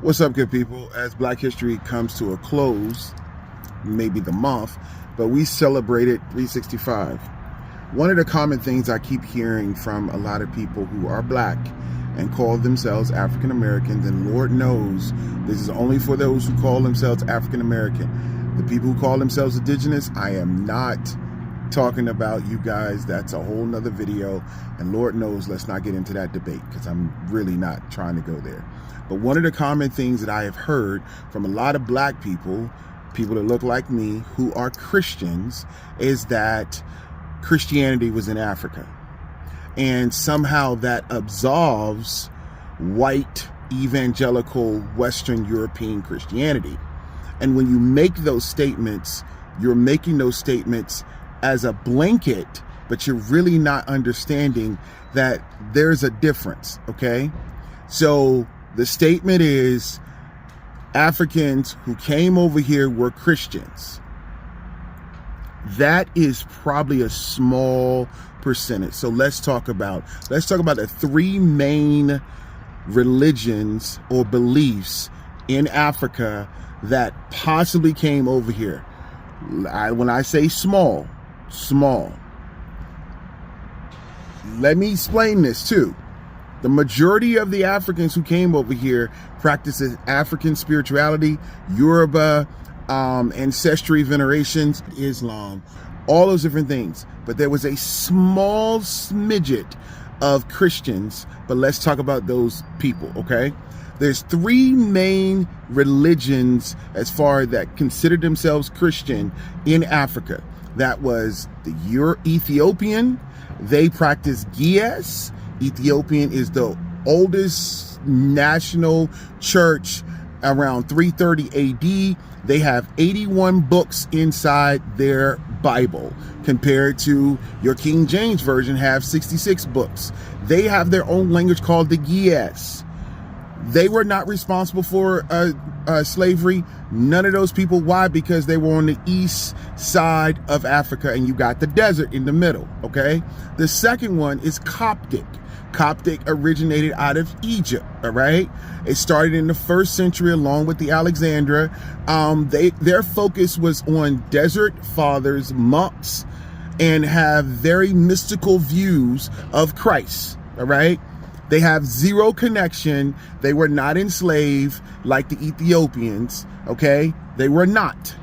What's up, good people? As Black History comes to a close, maybe the month, but we celebrated 365. One of the common things I keep hearing from a lot of people who are Black and call themselves African Americans, and Lord knows this is only for those who call themselves African American. The people who call themselves indigenous, I am not talking about you guys. That's a whole nother video, and Lord knows let's not get into that debate because I'm really not trying to go there. But one of the common things that I have heard from a lot of Black people that look like me who are Christians, is that Christianity was in Africa, and somehow that absolves white evangelical Western European Christianity. And when you make those statements, you're making those statements as a blanket, but you're really not understanding that there's a difference, okay? So the statement is Africans who came over here were Christians. That is probably a small percentage. So let's talk about the three main religions or beliefs in Africa that possibly came over here. When I say small, let me explain this too. The majority of the Africans who came over here practices African spirituality, Yoruba, ancestry venerations, Islam, all those different things. But there was a small smidget of Christians, but let's talk about those people, okay? There's three main religions as far as that considered themselves Christian in Africa. That was the Ethiopian. They practice Gies. Ethiopian is the oldest national church, around 330 AD. They have 81 books inside their Bible, compared to your King James Version have 66 books. They have their own language called the Gies. They were not responsible for slavery. None of those people. Why? Because they were on the east side of Africa, and you got the desert in the middle, okay? The second one is Coptic. Coptic originated out of Egypt, all right? It started in the 1st century along with the Alexandria. Their focus was on desert fathers, monks, and have very mystical views of Christ, all right? They have zero connection. They were not enslaved like the Ethiopians, okay? They were not,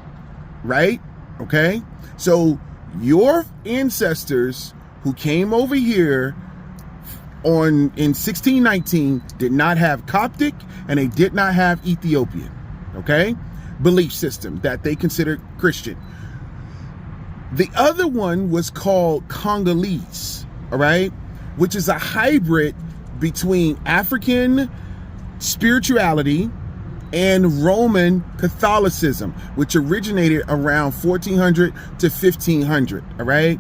right? Okay? So your ancestors who came over here in 1619 did not have Coptic, and they did not have Ethiopian, okay? Belief system that they considered Christian. The other one was called Congolese, all right? Which is a hybrid between African spirituality and Roman Catholicism, which originated around 1400 to 1500, all right?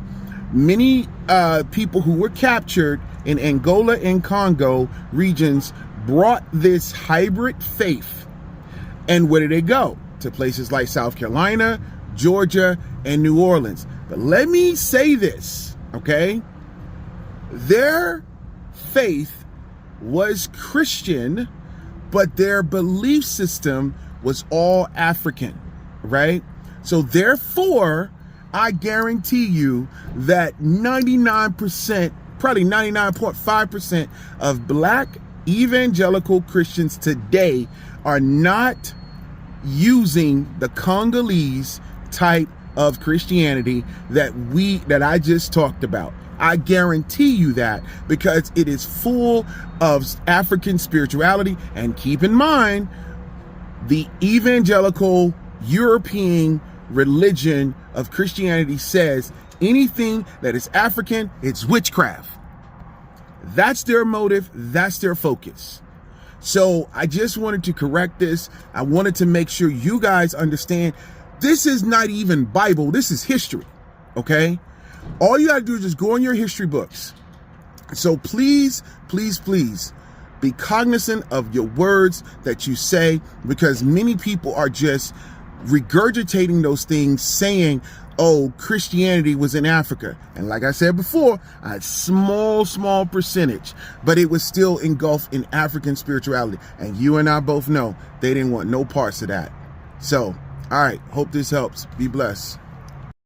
Many people who were captured in Angola and Congo regions brought this hybrid faith. And where did they go? To places like South Carolina, Georgia, and New Orleans. But let me say this, okay? Their faith was Christian, but their belief system was all African, right? So therefore, I guarantee you that 99%, probably 99.5% of Black evangelical Christians today are not using the Congolese type of Christianity that I just talked about. I guarantee you that, because it is full of African spirituality. And keep in mind, the evangelical European religion of Christianity says anything that is African, it's witchcraft. That's their motive. That's their focus. So I just wanted to correct this. I wanted to make sure you guys understand this is not even Bible. This is history. Okay. All you got to do is just go in your history books. So please, please, please be cognizant of your words that you say, because many people are just regurgitating those things, saying, oh, Christianity was in Africa. And like I said before, a small percentage, but it was still engulfed in African spirituality. And you and I both know they didn't want no parts of that. So, all right, hope this helps. Be blessed.